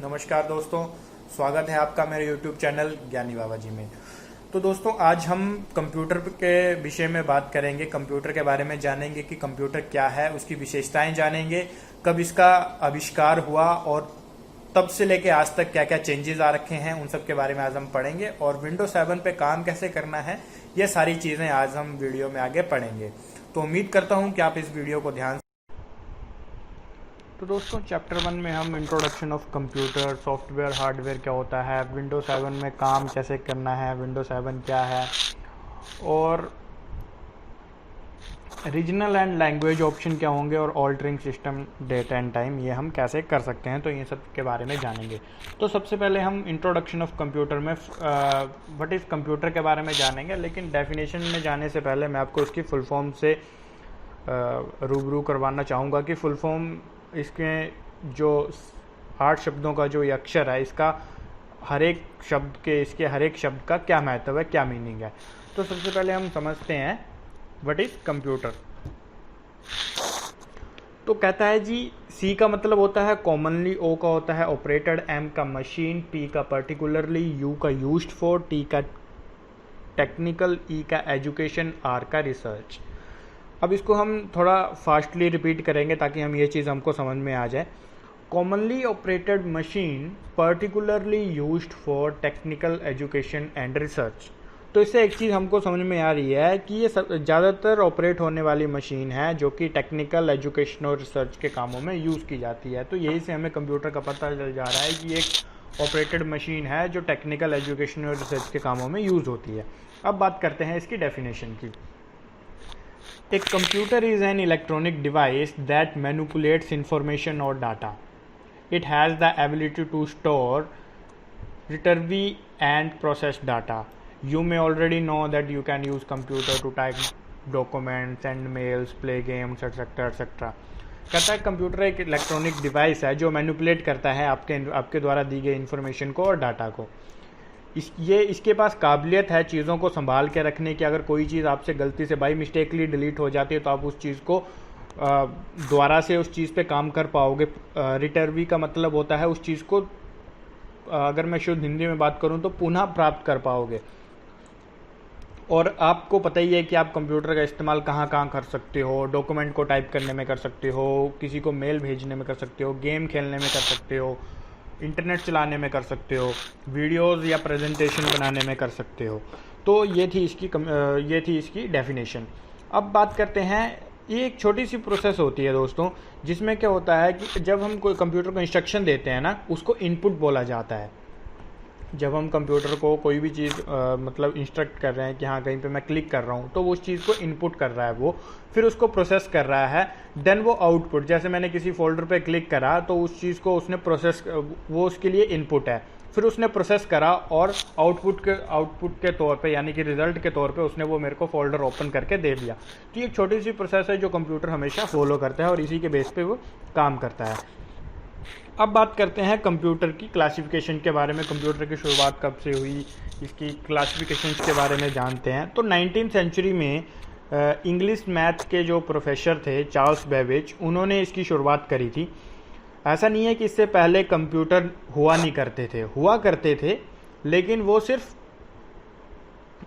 नमस्कार दोस्तों, स्वागत है आपका मेरे YouTube चैनल ज्ञानी बाबा जी में। तो दोस्तों, आज हम कंप्यूटर के विषय में बात करेंगे। कंप्यूटर के बारे में जानेंगे कि कंप्यूटर क्या है, उसकी विशेषताएं जानेंगे, कब इसका आविष्कार हुआ और तब से लेके आज तक क्या क्या चेंजेस आ रखे हैं, उन सब के बारे में आज हम पढ़ेंगे। और विंडोज 7 पे काम कैसे करना है, ये सारी चीज़ें आज हम वीडियो में आगे पढ़ेंगे। तो उम्मीद करता हूँ कि आप इस वीडियो को ध्यान। तो दोस्तों, चैप्टर 1 में हम introduction of computer, software, hardware क्या होता है, विंडोज 7 में काम कैसे करना है, विंडोज 7 क्या है, और रीजनल एंड लैंग्वेज ऑप्शन क्या होंगे, और altering system, date and time, ये हम कैसे कर सकते हैं, तो ये सब के बारे में जानेंगे। तो सबसे पहले हम इंट्रोडक्शन ऑफ कंप्यूटर में व्हाट इज़ कंप्यूटर के बारे में जानेंगे। लेकिन डेफिनेशन में जाने से पहले मैं आपको इसकी फुल फॉर्म से रूबरू करवाना चाहूँगा कि फुल फॉर्म इसके जो 8 शब्दों का जो ये अक्षर है, इसका हर एक शब्द का क्या महत्व है, क्या मीनिंग है। तो सबसे पहले हम समझते हैं व्हाट इज कंप्यूटर। तो कहता है जी, सी का मतलब होता है कॉमनली, ओ का होता है ऑपरेटेड, एम का मशीन, पी का पर्टिकुलरली, यू का यूज्ड फॉर, टी का टेक्निकल, ई का एजुकेशन, आर का रिसर्च। अब इसको हम थोड़ा फास्टली रिपीट करेंगे ताकि हम ये चीज़ हमको समझ में आ जाए। Commonly operated machine, particularly used for technical education and research. तो इससे एक चीज़ हमको समझ में आ रही है कि ये ज़्यादातर ऑपरेट होने वाली मशीन है जो कि टेक्निकल एजुकेशन और रिसर्च के कामों में यूज़ की जाती है। तो यही से हमें कंप्यूटर का पता चल जा रहा है कि एक ऑपरेटेड मशीन है जो टेक्निकल एजुकेशन और रिसर्च के कामों में यूज़ होती है। अब बात करते हैं इसकी डेफिनेशन की। A computer is an electronic device that manipulates information or data. It has the ability to store, retrieve, and process data. You may already know that you can use computer to type documents, send mails, play games, etc. etc. कहता है computer एक electronic device है जो manipulate करता है आपके द्वारा दी गई इन्फॉर्मेशन को और डाटा को। इसके पास काबिलियत है चीज़ों को संभाल के रखने की। अगर कोई चीज़ आपसे गलती से बाई मिस्टेकली डिलीट हो जाती है तो आप उस चीज़ को दोबारा से उस चीज़ पे काम कर पाओगे। रिटर्वी का मतलब होता है उस चीज़ को, अगर मैं शुद्ध हिंदी में बात करूं तो पुनः प्राप्त कर पाओगे। और आपको पता ही है कि आप कंप्यूटर का इस्तेमाल कहाँ कहाँ कर सकते हो। डॉक्यूमेंट को टाइप करने में कर सकते हो, किसी को मेल भेजने में कर सकते हो, गेम खेलने में कर सकते हो, इंटरनेट चलाने में कर सकते हो, वीडियोस या प्रेजेंटेशन बनाने में कर सकते हो। तो ये थी इसकी डेफिनेशन। अब बात करते हैं, ये एक छोटी सी प्रोसेस होती है दोस्तों, जिसमें क्या होता है कि जब हम कोई कंप्यूटर को इंस्ट्रक्शन देते हैं ना, उसको इनपुट बोला जाता है। जब हम कंप्यूटर को कोई भी चीज़ मतलब इंस्ट्रक्ट कर रहे हैं कि हाँ कहीं पे मैं क्लिक कर रहा हूँ, तो वो उस चीज़ को इनपुट कर रहा है, वो फिर उसको प्रोसेस कर रहा है, देन वो आउटपुट। जैसे मैंने किसी फोल्डर पे क्लिक करा तो उस चीज़ को उसने प्रोसेस, वो उसके लिए इनपुट है, फिर उसने प्रोसेस करा और आउटपुट के तौर पे, यानी कि रिजल्ट के तौर पे उसने वो मेरे को फोल्डर ओपन करके दे दिया। तो ये एक छोटी सी प्रोसेस है जो कंप्यूटर हमेशा फॉलो करता है और इसी के बेस पे वो काम करता है। अब बात करते हैं कंप्यूटर की क्लासिफिकेशन के बारे में। कंप्यूटर की शुरुआत कब से हुई, इसकी क्लासिफिकेशंस के बारे में जानते हैं। तो 19th सेंचुरी में इंग्लिश मैथ के जो प्रोफेसर थे चार्ल्स बेबेज, उन्होंने इसकी शुरुआत करी थी। ऐसा नहीं है कि इससे पहले कंप्यूटर हुआ करते थे, लेकिन वो सिर्फ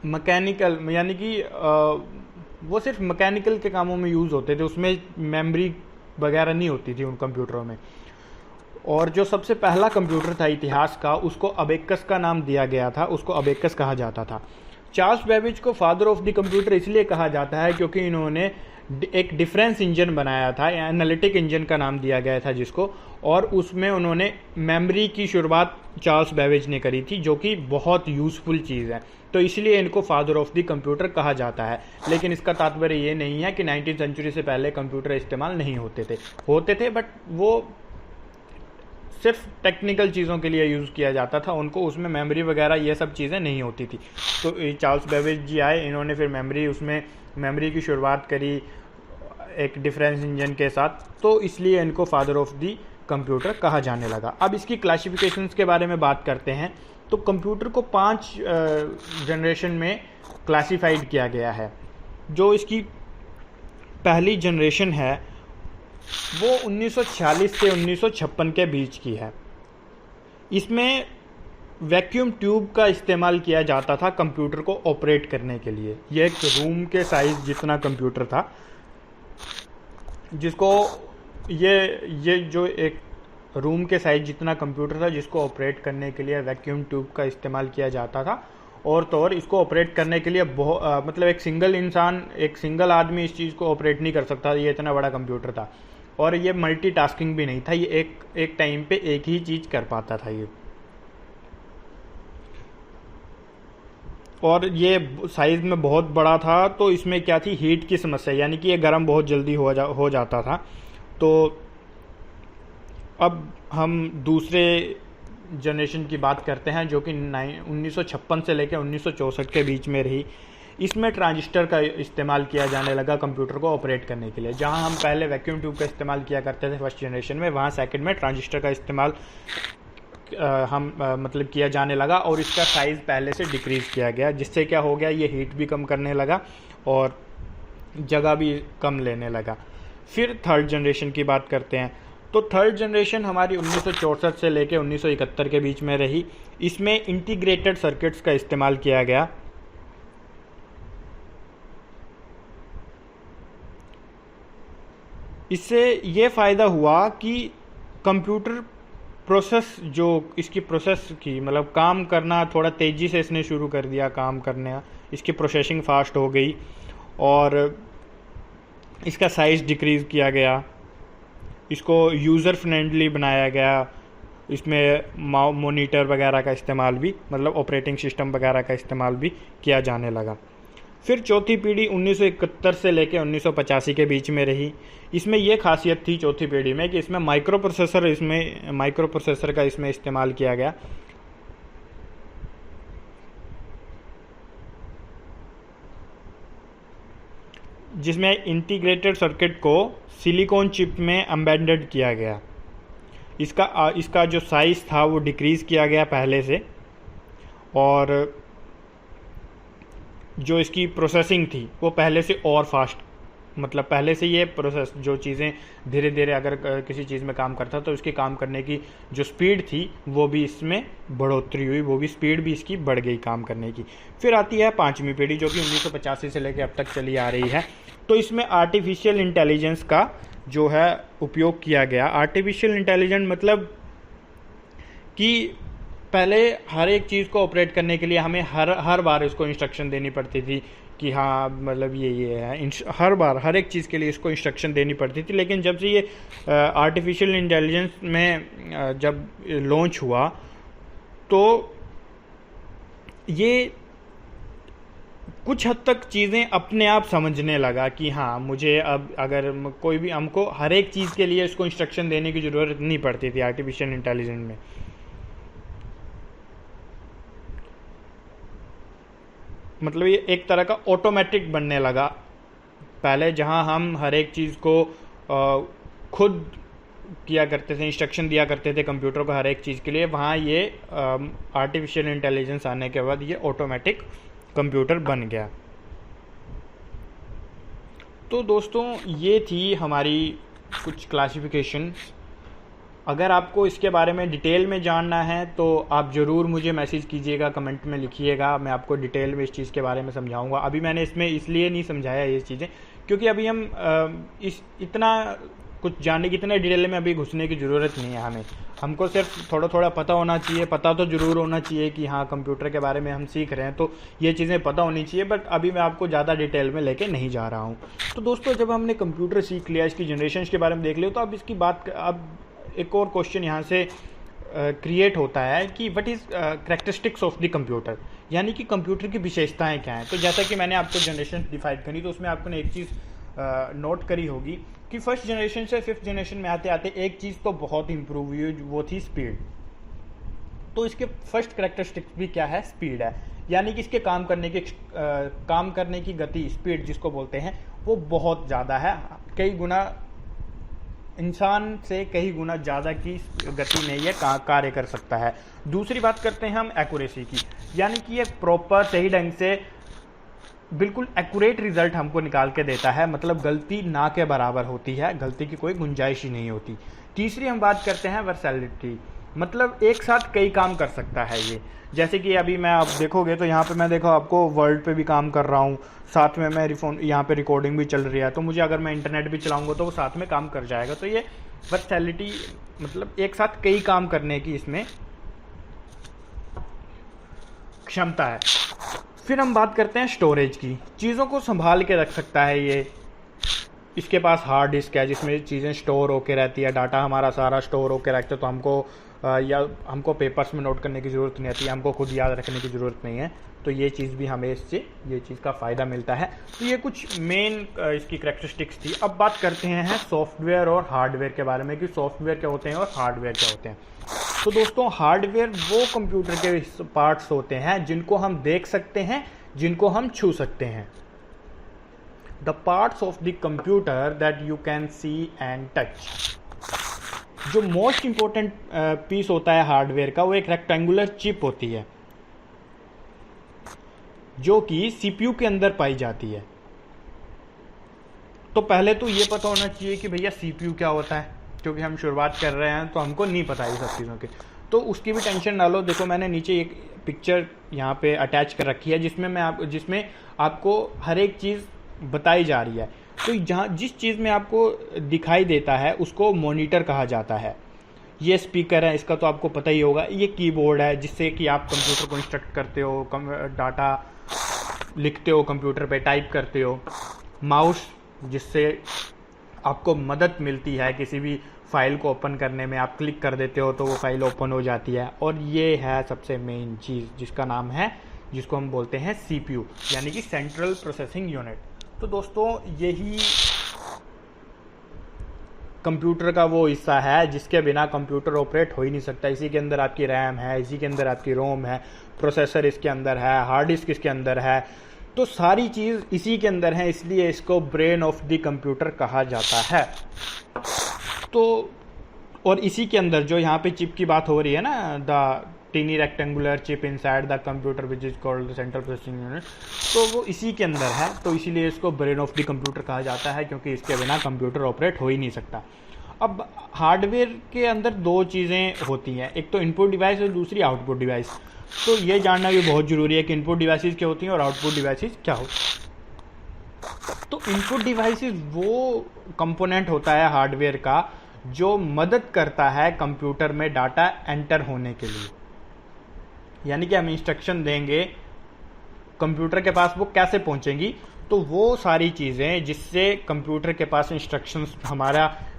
मैकेनिकल, यानी कि वो सिर्फ मैकेनिकल के कामों में यूज़ होते थे, उसमें मेमोरी वगैरह नहीं होती थी उन कंप्यूटरों में। और जो सबसे पहला कंप्यूटर था इतिहास का, उसको अबेकस का नाम दिया गया था, उसको अबेकस कहा जाता था। चार्ल्स बेबेज को फादर ऑफ द कंप्यूटर इसलिए कहा जाता है क्योंकि इन्होंने एक डिफरेंस इंजन बनाया था, एनालिटिक इंजन का नाम दिया गया था जिसको, और उसमें उन्होंने मेमोरी की शुरुआत चार्ल्स बेबेज ने करी थी, जो कि बहुत यूज़फुल चीज़ है। तो इसलिए इनको फादर ऑफ द कंप्यूटर कहा जाता है। लेकिन इसका तात्पर्य ये नहीं है कि 19th सेंचुरी से पहले कंप्यूटर इस्तेमाल नहीं होते थे, बट वो सिर्फ टेक्निकल चीज़ों के लिए यूज़ किया जाता था, उनको उसमें मेमोरी वगैरह ये सब चीज़ें नहीं होती थी। तो चार्ल्स बेबेज जी आए, इन्होंने फिर मेमोरी की शुरुआत करी एक डिफरेंस इंजन के साथ, तो इसलिए इनको फादर ऑफ दी कंप्यूटर कहा जाने लगा। अब इसकी क्लासिफिकेशंस के बारे में बात करते हैं। तो कंप्यूटर को 5 जनरेशन में क्लासिफाइड किया गया है। जो इसकी पहली जनरेशन है वो 1946 से 1956 के बीच की है। इसमें वैक्यूम ट्यूब का इस्तेमाल किया जाता था कंप्यूटर को ऑपरेट करने के लिए। ये एक रूम के साइज जितना कंप्यूटर था, जिसको ये जो एक रूम के साइज जितना कंप्यूटर था जिसको ऑपरेट करने के लिए वैक्यूम ट्यूब का इस्तेमाल किया जाता था। और तो और इसको ऑपरेट करने के लिए मतलब एक सिंगल आदमी इस चीज़ को ऑपरेट नहीं कर सकता, ये इतना बड़ा कंप्यूटर था। और ये मल्टीटास्किंग भी नहीं था, ये एक टाइम पे एक ही चीज़ कर पाता था ये। और ये साइज़ में बहुत बड़ा था, तो इसमें क्या थी, हीट की समस्या, यानी कि ये गर्म बहुत जल्दी हो जाता था। तो अब हम दूसरे जनरेशन की बात करते हैं जो कि 1956 से लेकर 1964 के बीच में रही। इसमें ट्रांजिस्टर का इस्तेमाल किया जाने लगा कंप्यूटर को ऑपरेट करने के लिए। जहां हम पहले वैक्यूम ट्यूब का इस्तेमाल किया करते थे फर्स्ट जनरेशन में, वहां सेकंड में ट्रांजिस्टर का इस्तेमाल मतलब किया जाने लगा। और इसका साइज़ पहले से डिक्रीज़ किया गया, जिससे क्या हो गया, ये हीट भी कम करने लगा और जगह भी कम लेने लगा। फिर थर्ड जनरेशन की बात करते हैं। तो थर्ड जनरेशन हमारी 1964 से लेकर 1971 के बीच में रही। इसमें इंटीग्रेटेड सर्किट्स का इस्तेमाल किया गया। इससे ये फ़ायदा हुआ कि कंप्यूटर प्रोसेस जो इसकी प्रोसेस की मतलब काम करना थोड़ा तेज़ी से इसने शुरू कर दिया काम करना, इसकी प्रोसेसिंग फास्ट हो गई और इसका साइज़ डिक्रीज़ किया गया, इसको यूज़र फ्रेंडली बनाया गया। इसमें मॉनिटर वगैरह का इस्तेमाल भी, मतलब ऑपरेटिंग सिस्टम वगैरह का इस्तेमाल भी किया जाने लगा। फिर चौथी पीढ़ी 1971 से लेकर 1985 के बीच में रही। इसमें यह खासियत थी चौथी पीढ़ी में कि इसमें माइक्रो प्रोसेसर का इसमें इस्तेमाल किया गया। जिसमें इंटीग्रेटेड सर्किट को सिलिकॉन चिप में एम्बेडेड किया गया। इसका जो साइज़ था वो डिक्रीज़ किया गया पहले से, और जो इसकी प्रोसेसिंग थी वो पहले से और फास्ट, मतलब पहले से ये प्रोसेस जो चीज़ें धीरे धीरे अगर किसी चीज़ में काम करता तो उसके काम करने की जो स्पीड थी वो भी इसमें बढ़ोतरी हुई, वो भी स्पीड भी इसकी बढ़ गई काम करने की। फिर आती है पांचवी पीढ़ी जो कि 1985 से लेकर अब तक चली आ रही है। तो इसमें आर्टिफिशियल इंटेलिजेंस का जो है उपयोग किया गया। आर्टिफिशियल इंटेलिजेंस मतलब कि पहले हर एक चीज़ को ऑपरेट करने के लिए हमें हर बार इसको इंस्ट्रक्शन देनी पड़ती थी कि हाँ मतलब ये है, हर बार हर एक चीज़ के लिए इसको इंस्ट्रक्शन देनी पड़ती थी। लेकिन जब से ये आर्टिफिशियल इंटेलिजेंस में जब लॉन्च हुआ तो ये कुछ हद तक चीज़ें अपने आप समझने लगा कि हाँ मुझे अब अगर कोई भी, हमको हर एक चीज़ के लिए इसको इंस्ट्रक्शन देने की ज़रूरत नहीं पड़ती थी आर्टिफिशियल इंटेलिजेंस में। मतलब ये एक तरह का ऑटोमेटिक बनने लगा। पहले जहां हम हर एक चीज़ को खुद किया करते थे, इंस्ट्रक्शन दिया करते थे कंप्यूटर को हर एक चीज़ के लिए, वहाँ ये आर्टिफिशियल इंटेलिजेंस आने के बाद ये ऑटोमेटिक कंप्यूटर बन गया। तो दोस्तों ये थी हमारी कुछ क्लासिफिकेशन। अगर आपको इसके बारे में डिटेल में जानना है तो आप ज़रूर मुझे मैसेज कीजिएगा, कमेंट में लिखिएगा, मैं आपको डिटेल में इस चीज़ के बारे में समझाऊंगा। अभी मैंने इसमें इसलिए नहीं समझाया ये चीज़ें क्योंकि अभी हम इतना कुछ जानने की, इतने डिटेल में अभी घुसने की ज़रूरत नहीं है। हमको सिर्फ थोड़ा थोड़ा पता होना चाहिए, पता तो ज़रूर होना चाहिए कि हाँ कंप्यूटर के बारे में हम सीख रहे हैं तो ये चीज़ें पता होनी चाहिए, बट अभी मैं आपको ज़्यादा डिटेल में लेके नहीं जा रहा हूँ। तो दोस्तों जब हमने कंप्यूटर सीख लिया, इसकी जनरेशन के बारे में देख लिया, तो अब इसकी बात, अब एक और क्वेश्चन यहाँ से क्रिएट होता है कि what is characteristics of the computer, यानी कि कंप्यूटर की विशेषताएं क्या हैं। तो जैसा कि मैंने आपको जनरेशन डिफाइन करी तो उसमें आपने एक चीज़ नोट करी होगी कि फर्स्ट जनरेशन से फिफ्थ जनरेशन में आते आते एक चीज़ तो बहुत इंप्रूव हुई, वो थी स्पीड। तो इसके फर्स्ट कैरेक्टरिस्टिक्स भी क्या है, स्पीड है, यानी कि इसके काम करने की गति, स्पीड जिसको बोलते हैं, वो बहुत ज़्यादा है, कई गुना इंसान से कई गुना ज़्यादा की गति में ये कार्य कर सकता है। दूसरी बात करते हैं हम एक्यूरेसी की, यानी कि ये प्रॉपर सही ढंग से बिल्कुल एक्यूरेट रिजल्ट हमको निकाल के देता है, मतलब गलती ना के बराबर होती है, गलती की कोई गुंजाइश ही नहीं होती। तीसरी हम बात करते हैं वर्सैलिटी, मतलब एक साथ कई काम कर सकता है ये। जैसे कि अभी मैं आप देखोगे तो यहाँ पे मैं देखो आपको वर्ड पे भी काम कर रहा हूँ, साथ में मैं फोन यहाँ पे रिकॉर्डिंग भी चल रही है, तो मुझे अगर मैं इंटरनेट भी चलाऊंगा तो वो साथ में काम कर जाएगा। तो ये वर्सैटिलिटी मतलब एक साथ कई काम करने की इसमें क्षमता है। फिर हम बात करते हैं स्टोरेज की। चीज़ों को संभाल के रख सकता है ये। इसके पास हार्ड डिस्क है जिसमें चीज़ें स्टोर होके रहती है, डाटा हमारा सारा स्टोर होके रखते, तो हमको पेपर्स में नोट करने की ज़रूरत नहीं आती, हमको खुद याद रखने की ज़रूरत नहीं है। तो ये चीज़ भी हमें इससे ये चीज़ का फ़ायदा मिलता है। तो ये कुछ मेन इसकी करैक्टरिस्टिक्स थी। अब बात करते हैं सॉफ्टवेयर और हार्डवेयर के बारे में कि सॉफ्टवेयर क्या होते हैं और हार्डवेयर क्या होते हैं। तो दोस्तों हार्डवेयर वो कंप्यूटर के पार्ट्स होते हैं जिनको हम देख सकते हैं, जिनको हम छू सकते हैं। The parts of the computer that you can C and touch. जो मोस्ट इंपॉर्टेंट पीस होता है हार्डवेयर का, वो एक रेक्टेंगुलर चिप होती है जो कि सीपीयू के अंदर पाई जाती है। तो पहले तो ये पता होना चाहिए कि भैया सीपीयू क्या होता है, क्योंकि हम शुरुआत कर रहे हैं तो हमको नहीं पता ये सब चीज़ों के। तो उसकी भी टेंशन ना लो। देखो मैंने नीचे एक पिक्चर यहाँ पे अटैच कर रखी है जिसमें आपको हर एक चीज़ बताई जा रही है। तो जहाँ जिस चीज़ में आपको दिखाई देता है उसको मॉनिटर कहा जाता है। ये स्पीकर है, इसका तो आपको पता ही होगा। ये कीबोर्ड है जिससे कि आप कंप्यूटर को इंस्ट्रक्ट करते हो, डाटा लिखते हो, कंप्यूटर पे टाइप करते हो। माउस जिससे आपको मदद मिलती है किसी भी फाइल को ओपन करने में, आप क्लिक कर देते हो तो वो फाइल ओपन हो जाती है। और ये है सबसे मेन चीज़ जिसका नाम है, जिसको हम बोलते हैं सीपीयू, यानी कि सेंट्रल प्रोसेसिंग यूनिट। तो दोस्तों यही कंप्यूटर का वो हिस्सा है जिसके बिना कंप्यूटर ऑपरेट हो ही नहीं सकता। इसी के अंदर आपकी रैम है, इसी के अंदर आपकी रोम है, प्रोसेसर इसके अंदर है, हार्ड डिस्क इसके अंदर है। तो सारी चीज़ इसी के अंदर है, इसलिए इसको ब्रेन ऑफ द कंप्यूटर कहा जाता है। तो और इसी के अंदर जो यहाँ पे चिप की बात हो रही है ना, the tiny rectangular chip inside the computer which is called the central processing unit, तो वो इसी के अंदर है। तो इसीलिए इसको ब्रेन ऑफ द कंप्यूटर कहा जाता है, क्योंकि इसके बिना कंप्यूटर ऑपरेट हो ही नहीं सकता। अब हार्डवेयर के अंदर दो चीज़ें होती हैं, एक तो इनपुट डिवाइस और दूसरी आउटपुट डिवाइस। तो ये जानना भी बहुत ज़रूरी है कि इनपुट डिवाइसेस क्या होती हैं और आउटपुट डिवाइसेस क्या होती हैं। तो इनपुट डिवाइसेस वो कंपोनेंट होता है हार्डवेयर का जो मदद करता है कंप्यूटर में डाटा एंटर होने के लिए। यानी कि हम इंस्ट्रक्शन देंगे, कंप्यूटर के पास वो कैसे पहुंचेंगी, तो वो सारी चीज़ें जिससे कंप्यूटर के पास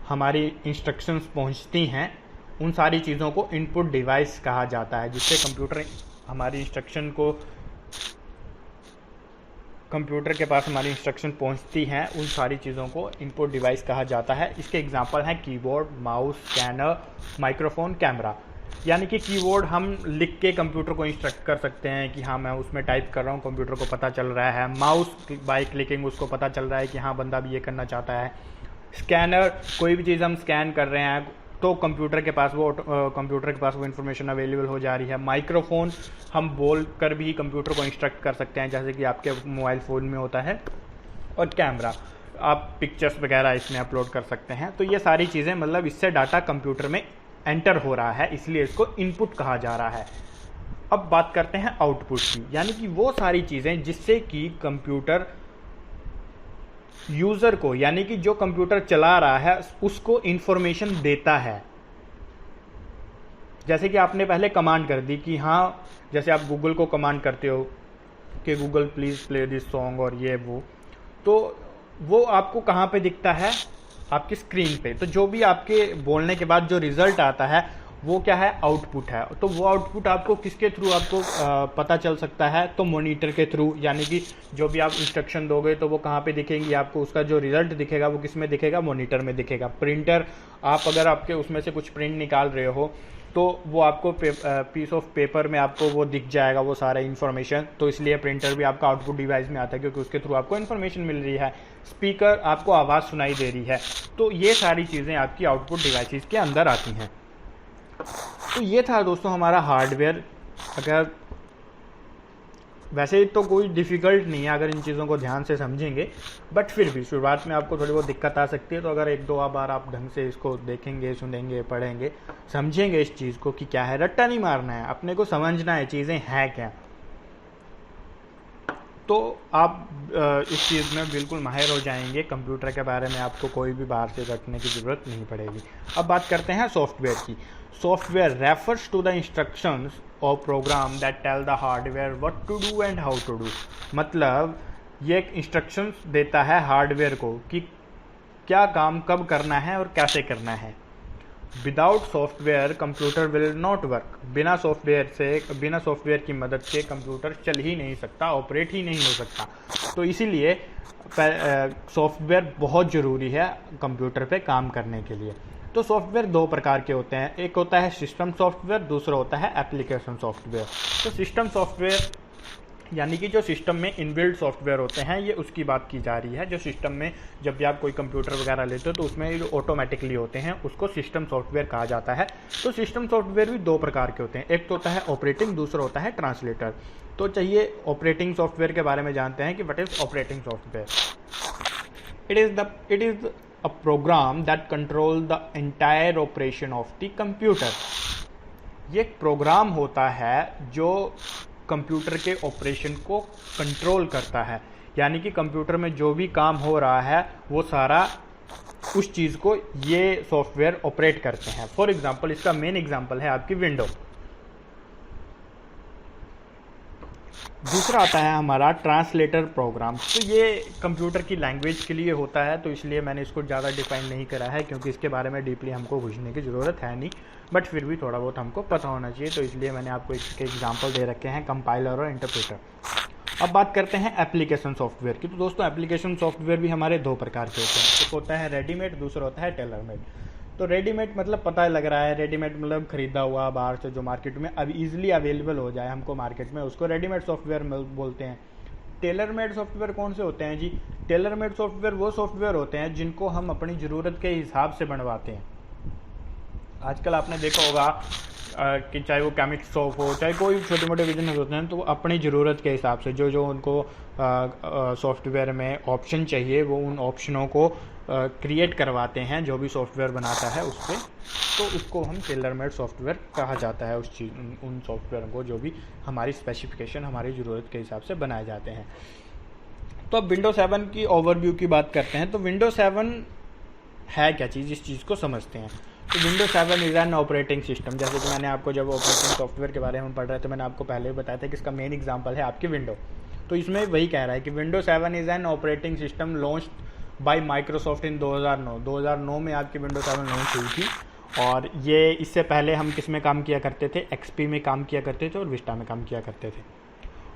हमारी इंस्ट्रक्शंस पहुंचती हैं, उन सारी चीज़ों को इनपुट डिवाइस कहा जाता है। जिससे कंप्यूटर के पास हमारी इंस्ट्रक्शन पहुंचती हैं, उन सारी चीज़ों को इनपुट डिवाइस कहा जाता है। इसके एग्जांपल हैं keyboard, mouse, scanner, microphone, camera. यानी कि कीबोर्ड हम लिख के कंप्यूटर को इंस्ट्रक्ट कर सकते हैं कि हाँ मैं उसमें टाइप कर रहा हूँ, कंप्यूटर को पता चल रहा है। माउस बाय क्लिकिंग उसको पता चल रहा है कि हाँ बंदा भी ये करना चाहता है। स्कैनर, कोई भी चीज़ हम स्कैन कर रहे हैं तो कंप्यूटर के पास वो इन्फॉर्मेशन अवेलेबल हो जा रही है। माइक्रोफोन हम बोल कर भी कंप्यूटर को इंस्ट्रक्ट कर सकते हैं, जैसे कि आपके मोबाइल फ़ोन में होता है। और कैमरा, आप पिक्चर्स वगैरह इसमें अपलोड कर सकते हैं। तो ये सारी चीज़ें मतलब इससे डाटा कंप्यूटर में एंटर हो रहा है, इसलिए इसको इनपुट कहा जा रहा है। अब बात करते हैं आउटपुट की, यानी कि वो सारी चीज़ें जिससे कि कंप्यूटर यूज़र को, यानी कि जो कंप्यूटर चला रहा है उसको इंफॉर्मेशन देता है। जैसे कि आपने पहले कमांड कर दी कि हाँ, जैसे आप गूगल को कमांड करते हो कि Google please play this song और ये तो वो आपको कहाँ पे दिखता है, आपकी स्क्रीन पे। तो जो भी आपके बोलने के बाद जो रिजल्ट आता है वो क्या है, आउटपुट है। तो वो आउटपुट आपको किसके थ्रू आपको पता चल सकता है, तो मॉनिटर के थ्रू। यानी कि जो भी आप इंस्ट्रक्शन दोगे तो वो कहाँ पे दिखेंगी आपको, उसका जो रिजल्ट दिखेगा वो किस में दिखेगा, मॉनिटर में दिखेगा। प्रिंटर, आप अगर आपके उसमें से कुछ प्रिंट निकाल रहे हो तो वो आपको पीस ऑफ पेपर में आपको वो दिख जाएगा वो सारा इन्फॉर्मेशन। तो इसलिए प्रिंटर भी आपका आउटपुट डिवाइस में आता है, क्योंकि उसके थ्रू आपको इन्फॉर्मेशन मिल रही है। स्पीकर, आपको आवाज़ सुनाई दे रही है। तो ये सारी चीज़ें आपकी आउटपुट डिवाइसेस के अंदर आती हैं। तो ये था दोस्तों हमारा हार्डवेयर। अगर वैसे तो कोई डिफ़िकल्ट नहीं है अगर इन चीज़ों को ध्यान से समझेंगे, बट फिर भी शुरुआत में आपको थोड़ी बहुत दिक्कत आ सकती है। तो अगर एक दो बार आप ढंग से इसको देखेंगे, सुनेंगे, पढ़ेंगे, समझेंगे इस चीज़ को कि क्या है, रट्टा नहीं मारना है, अपने को समझना है चीज़ें हैं क्या, तो आप इस चीज़ में बिल्कुल माहिर हो जाएंगे। कंप्यूटर के बारे में आपको कोई भी बाहर से रटने की ज़रूरत नहीं पड़ेगी। अब बात करते हैं सॉफ्टवेयर की। Software refers to the instructions और program that tell the hardware what to do and how to do. मतलब ये एक इंस्ट्रक्शंस देता है हार्डवेयर को कि क्या काम कब करना है और कैसे करना है। Without software computer will not work. बिना सॉफ्टवेयर की मदद से कंप्यूटर चल ही नहीं सकता, ऑपरेट ही नहीं हो सकता। तो इसीलिए सॉफ्टवेयर बहुत ज़रूरी है कंप्यूटर पे काम करने के लिए। तो सॉफ्टवेयर दो प्रकार के होते हैं, एक होता है सिस्टम सॉफ्टवेयर, दूसरा होता है एप्लीकेशन सॉफ्टवेयर। तो सिस्टम सॉफ्टवेयर यानी कि जो सिस्टम में इनबिल्ट सॉफ्टवेयर होते हैं, ये उसकी बात की जा रही है। जो सिस्टम में जब भी आप कोई कंप्यूटर वगैरह लेते हो तो उसमें जो ऑटोमेटिकली होते हैं उसको सिस्टम सॉफ्टवेयर कहा जाता है। तो सिस्टम सॉफ्टवेयर भी दो प्रकार के होते हैं, एक तो होता है ऑपरेटिंग, दूसरा होता है ट्रांसलेटर। तो चाहिए ऑपरेटिंग सॉफ्टवेयर के बारे में जानते हैं कि what is operating software. It is a program that control the entire operation of the computer. ये एक प्रोग्राम होता है जो कंप्यूटर के ऑपरेशन को कंट्रोल करता है, यानी कि कंप्यूटर में जो भी काम हो रहा है वो सारा उस चीज़ को ये सॉफ्टवेयर ऑपरेट करते हैं। फॉर एग्जांपल, इसका मेन एग्जांपल है आपकी विंडो। दूसरा आता है हमारा ट्रांसलेटर प्रोग्राम। तो ये कंप्यूटर की लैंग्वेज के लिए होता है, तो इसलिए मैंने इसको ज़्यादा डिफाइन नहीं करा है क्योंकि इसके बारे में डीपली हमको घुसने की ज़रूरत है नहीं, बट फिर भी थोड़ा बहुत हमको पता होना चाहिए। तो इसलिए मैंने आपको इसके एग्जांपल दे रखे हैं, कंपाइलर और इंटरप्रेटर। अब बात करते हैं एप्लीकेशन सॉफ्टवेयर की। तो दोस्तों एप्लीकेशन सॉफ्टवेयर भी हमारे दो प्रकार के होते हैं, एक होता है रेडीमेड, दूसरा होता है टेलर मेड। तो रेडीमेड मतलब पता लग रहा है, रेडीमेड मतलब खरीदा हुआ बाहर से जो मार्केट में अब इजीली अवेलेबल हो जाए हमको मार्केट में, उसको रेडीमेड सॉफ्टवेयर बोलते हैं। टेलर मेड सॉफ्टवेयर कौन से होते हैं जी? टेलर मेड सॉफ्टवेयर वो सॉफ्टवेयर होते हैं जिनको हम अपनी ज़रूरत के हिसाब से बनवाते हैं। आजकल आपने देखा होगा कि चाहे वो केमिस्ट शॉप हो, चाहे कोई छोटे मोटे बिजनेस होते हैं, तो वो अपनी ज़रूरत के हिसाब से जो जो उनको सॉफ्टवेयर में ऑप्शन चाहिए वो उन ऑप्शनों को क्रिएट करवाते हैं जो भी सॉफ्टवेयर बनाता है उस पर। तो उसको हम टेलर मेड सॉफ्टवेयर कहा जाता है, उस चीज़ उन सॉफ्टवेयर को जो भी हमारी स्पेसिफिकेशन हमारी ज़रूरत के हिसाब से बनाए जाते हैं। तो अब विंडो 7 की ओवरव्यू की बात करते हैं। तो विंडो 7 है क्या चीज़, इस चीज़ को समझते हैं। तो window 7 is an operating system. जैसे कि मैंने आपको जब ऑपरेटिंग सॉफ्टवेयर के बारे में पढ़ रहे थे, मैंने आपको पहले ही बताया था कि इसका मेन एग्जांपल है आपकी विंडो। तो इसमें वही कह रहा है कि window 7 is an operating system launch by Microsoft in 2009 में आपकी विंडो 7 लॉन्च हुई थी। और ये इससे पहले हम किस में काम किया करते थे? एक्सपी में काम किया करते थे और विस्टा में काम किया करते थे।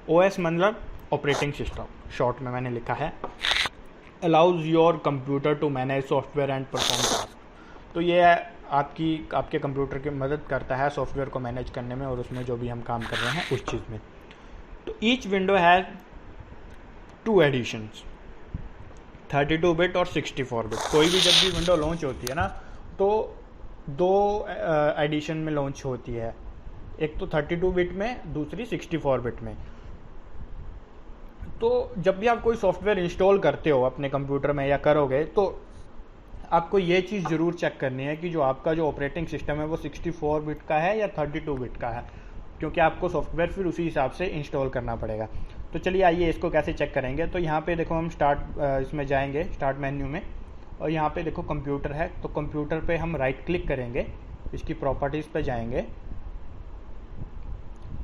ओएस मतलब ऑपरेटिंग सिस्टम, शॉर्ट में मैंने लिखा है। Allows your computer to manage software and perform task. तो ये आपके कंप्यूटर की मदद करता है सॉफ्टवेयर को मैनेज करने में और उसमें जो भी हम काम कर रहे हैं उस चीज़ में। तो each window has 2 editions, 32 bit और 64 बिट। कोई भी जब भी विंडो लॉन्च होती है ना, तो 2 एडिशन में लॉन्च होती है, एक तो 32 बिट में, दूसरी 64 बिट में। तो जब भी आप कोई सॉफ्टवेयर इंस्टॉल करते हो अपने कंप्यूटर में या करोगे, तो आपको ये चीज़ ज़रूर चेक करनी है कि जो आपका जो ऑपरेटिंग सिस्टम है वो 64 बिट का है या 32 बिट का है, क्योंकि आपको सॉफ्टवेयर फिर उसी हिसाब से इंस्टॉल करना पड़ेगा। तो चलिए आइए इसको कैसे चेक करेंगे। तो यहाँ पे देखो हम इसमें जाएंगे स्टार्ट मेन्यू में, और यहाँ पे देखो कंप्यूटर है, तो कंप्यूटर पे हम राइट क्लिक करेंगे, इसकी प्रॉपर्टीज़ पे जाएंगे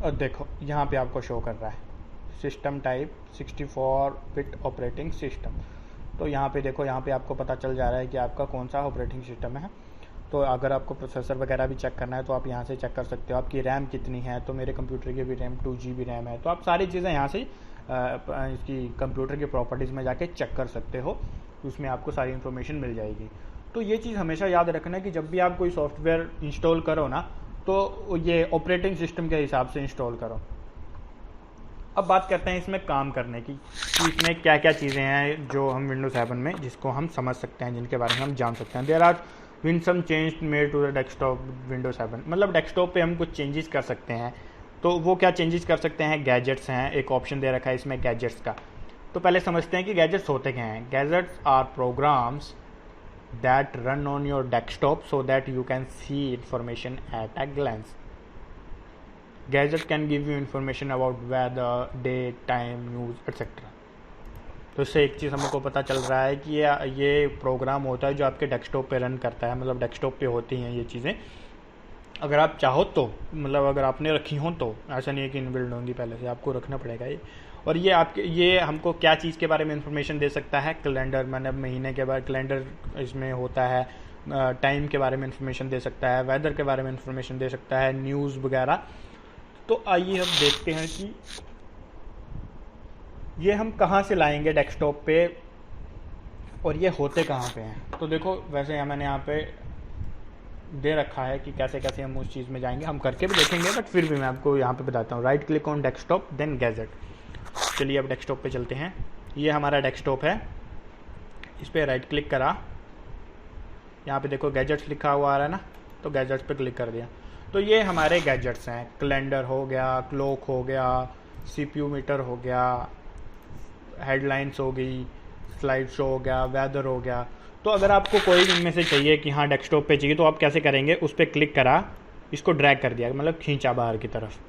और देखो यहाँ पे आपको शो कर रहा है system type 64 bit operating system. तो यहाँ पे देखो, यहाँ पे आपको पता चल जा रहा है कि आपका कौन सा ऑपरेटिंग सिस्टम है। तो अगर आपको प्रोसेसर वगैरह भी चेक करना है तो आप यहाँ से चेक कर सकते हो, आपकी रैम कितनी है। तो मेरे कंप्यूटर की भी रैम 2 GB रैम है। तो आप सारी चीज़ें यहाँ से इसकी कंप्यूटर की प्रॉपर्टीज़ में जाके चेक कर सकते हो, उसमें आपको सारी इन्फॉर्मेशन मिल जाएगी। तो ये चीज़ हमेशा याद रखना कि जब भी आप कोई सॉफ्टवेयर इंस्टॉल करो ना, तो ये ऑपरेटिंग सिस्टम के हिसाब से इंस्टॉल करो। अब बात करते हैं इसमें काम करने की, कि इसमें क्या क्या चीज़ें हैं जो हम विंडो 7 में जिसको हम समझ सकते हैं, जिनके बारे में हम जान सकते हैं। There are win some change made to the desktop window 7। मतलब डेस्कटॉप पे हम कुछ चेंजेस कर सकते हैं तो वो क्या चेंजेस कर सकते हैं, गैजेट्स हैं, एक ऑप्शन दे रखा है इसमें गैजेट्स का। तो पहले समझते हैं कि गैजेट्स होते क्या हैं। Gadgets are programs that run on your desktop so that you can see information at a glance. Gadget can give you information about weather, date, time, news etcetera. तो इससे एक चीज़ हमको पता चल रहा है कि ये प्रोग्राम होता है जो आपके डेस्कटॉप पे रन करता है, मतलब डेस्कटॉप पे होती हैं ये चीज़ें। अगर आप चाहो तो, मतलब अगर आपने रखी हो तो, ऐसा नहीं है कि इनबिल्ड होंगी, पहले से आपको रखना पड़ेगा ये। और ये हमको क्या चीज़ के बारे में इंफॉर्मेशन दे सकता है, कैलेंडर, मतलब महीने के बाद कैलेंडर इसमें होता है, टाइम के बारे में इंफॉर्मेशन दे सकता है, वेदर के बारे में इंफॉर्मेशन दे सकता है, न्यूज़ वगैरह। तो आइए हम देखते हैं कि ये हम कहाँ से लाएंगे डेस्कटॉप पे और ये होते कहाँ पे हैं। तो देखो, वैसे मैंने यहाँ पे दे रखा है कि कैसे कैसे हम उस चीज़ में जाएंगे, हम करके भी देखेंगे, बट फिर भी मैं आपको यहाँ पे बताता हूँ। Right click on desktop then gadget. चलिए अब डेस्कटॉप पे चलते हैं। ये हमारा डेस्कटॉप है, इस पर राइट क्लिक करा, यहाँ पे देखो गैजेट्स लिखा हुआ आ रहा है ना, तो गैजेट्स पे क्लिक कर दिया। तो ये हमारे गैजेट्स हैं, कैलेंडर हो गया, क्लॉक हो गया, CPU मीटर हो गया, हेडलाइंस हो गई, स्लाइड शो हो गया, वेदर हो गया। तो अगर आपको कोई इनमें से चाहिए कि हाँ डेस्कटॉप पे चाहिए, तो आप कैसे करेंगे, उस पर क्लिक करा, इसको ड्रैग कर दिया, मतलब खींचा बाहर की तरफ,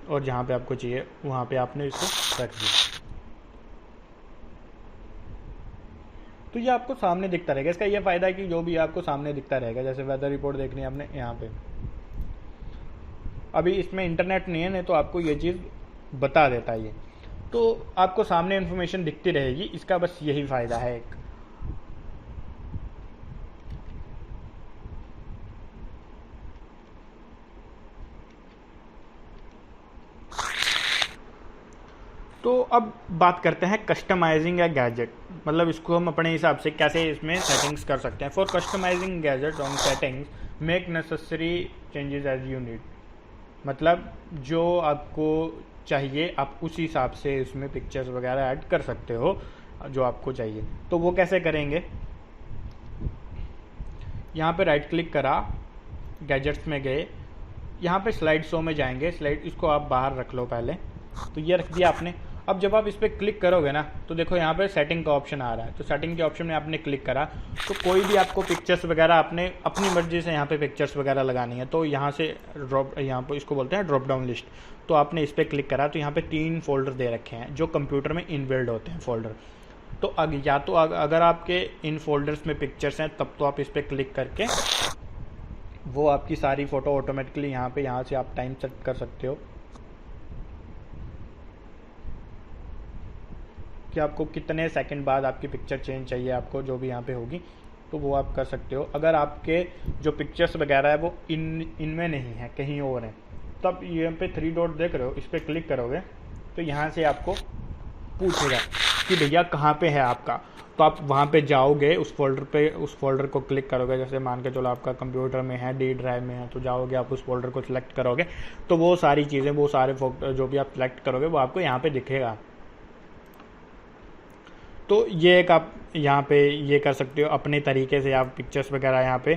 और जहाँ पे आपको चाहिए वहाँ पे आपने इसको रख दिया। तो ये आपको सामने दिखता रहेगा। इसका ये फ़ायदा है कि जो भी आपको सामने दिखता रहेगा, जैसे वेदर रिपोर्ट देखनी है आपने यहाँ पे, अभी इसमें इंटरनेट नहीं है, नहीं तो आपको ये चीज़ बता देता है ये। तो आपको सामने इन्फॉर्मेशन दिखती रहेगी, इसका बस यही फ़ायदा है एक। तो अब बात करते हैं कस्टमाइजिंग ए गैजेट, मतलब इसको हम अपने हिसाब से कैसे इसमें सेटिंग्स कर सकते हैं। For customizing gadget on settings make necessary changes as you need, मतलब जो आपको चाहिए आप उस हिसाब से इसमें पिक्चर्स वगैरह ऐड कर सकते हो जो आपको चाहिए। तो वो कैसे करेंगे, यहाँ पे राइट क्लिक करा, गैजेट्स में गए, यहाँ पे स्लाइड शो में जाएंगे, स्लाइड इसको आप बाहर रख लो पहले, तो ये रख दिया आपने। अब जब आप इस पर क्लिक करोगे ना, तो देखो यहाँ पे सेटिंग का ऑप्शन आ रहा है, तो सेटिंग के ऑप्शन में आपने क्लिक करा, तो कोई भी आपको पिक्चर्स वगैरह आपने अपनी मर्जी से यहाँ पे पिक्चर्स वगैरह लगानी है, तो यहाँ से यहाँ पर इसको बोलते हैं ड्रॉप डाउन लिस्ट। तो आपने इस पर क्लिक करा, तो यहाँ पे 3 फोल्डर दे रखे हैं जो कंप्यूटर में इनबिल्ड होते हैं फोल्डर। तो या तो अगर आपके इन फोल्डर्स में पिक्चर्स हैं, तब तो आप इस पर क्लिक करके वो आपकी सारी फ़ोटो ऑटोमेटिकली यहाँ से आप टाइम सेट कर सकते हो कि आपको कितने सेकंड बाद आपकी पिक्चर चेंज चाहिए, आपको जो भी यहाँ पे होगी, तो वो आप कर सकते हो। अगर आपके जो पिक्चर्स वगैरह है वो इनमें नहीं है, कहीं और है, तब यहाँ पे 3 डॉट देख रहे हो, इस पर क्लिक करोगे तो यहाँ से आपको पूछेगा कि भैया कहाँ पे है आपका। तो आप वहाँ पे जाओगे, उस फोल्डर को क्लिक करोगे, जैसे मान के चलो आपका कंप्यूटर में है, डी ड्राइव में है, तो जाओगे आप उस फोल्डर को सिलेक्ट करोगे, तो वो सारी चीज़ें, वो सारे जो भी आप सिलेक्ट करोगे वो आपको यहाँ पे दिखेगा। तो ये एक आप यहाँ पे ये कर सकते हो, अपने तरीके से आप पिक्चर्स वगैरह यहाँ पे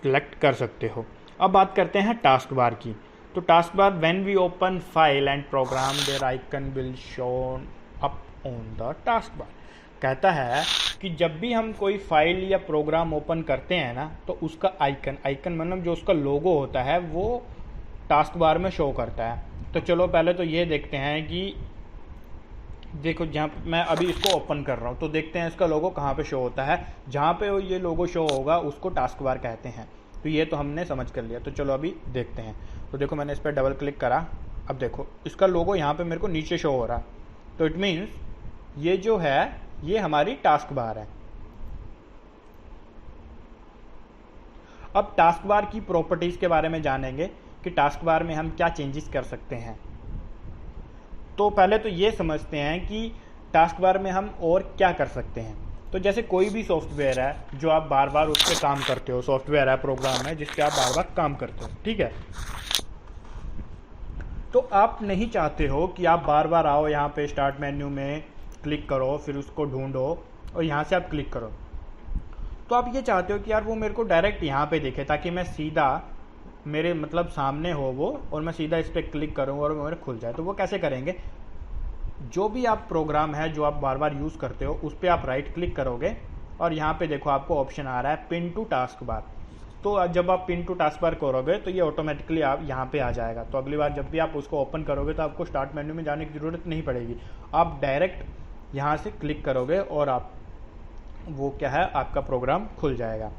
सिलेक्ट कर सकते हो। अब बात करते हैं टास्क बार की। तो task bar, when we open file and program there icon will shown up on the task bar. कहता है कि जब भी हम कोई फाइल या प्रोग्राम ओपन करते हैं ना, तो उसका आइकन मतलब जो उसका लोगो होता है वो टास्क बार में शो करता है। तो चलो पहले तो ये देखते हैं कि देखो, जहाँ मैं अभी इसको ओपन कर रहा हूँ, तो देखते हैं इसका लोगो कहाँ पे शो होता है। जहाँ पे ये लोगो शो होगा उसको टास्क बार कहते हैं। तो ये तो हमने समझ कर लिया। तो चलो अभी देखते हैं। तो देखो मैंने इस पर डबल क्लिक करा, अब देखो इसका लोगो यहाँ पे मेरे को नीचे शो हो रहा। तो इट मीन्स ये जो है ये हमारी टास्क बार है। अब टास्क बार की प्रॉपर्टीज के बारे में जानेंगे कि टास्क बार में हम क्या चेंजेस कर सकते हैं। तो पहले तो ये समझते हैं कि टास्क बार में हम और क्या कर सकते हैं। तो जैसे कोई भी सॉफ्टवेयर है जो आप बार बार उस पर काम करते हो, सॉफ्टवेयर है, प्रोग्राम है जिस पे आप बार बार काम करते हो, ठीक है। तो आप नहीं चाहते हो कि आप बार बार आओ यहाँ पे स्टार्ट मेन्यू में क्लिक करो, फिर उसको ढूंढो और यहाँ से आप क्लिक करो। तो आप ये चाहते हो कि यार वो मेरे को डायरेक्ट यहाँ पे दिखे, ताकि मैं सीधा मेरे मतलब सामने हो वो, और मैं सीधा इस पर क्लिक करूँगा और मेरे खुल जाए। तो वो कैसे करेंगे, जो भी आप प्रोग्राम है जो आप बार बार यूज़ करते हो उस पर आप राइट क्लिक करोगे और यहाँ पे देखो आपको ऑप्शन आ रहा है पिन टू टास्क बार। तो जब आप पिन टू टास्क बार करोगे तो ये ऑटोमेटिकली आप यहाँ पे आ जाएगा। तो अगली बार जब भी आप उसको ओपन करोगे तो आपको स्टार्ट मेन्यू में जाने की ज़रूरत नहीं पड़ेगी, आप डायरेक्ट यहाँ से क्लिक करोगे और आप वो क्या है आपका प्रोग्राम खुल जाएगा।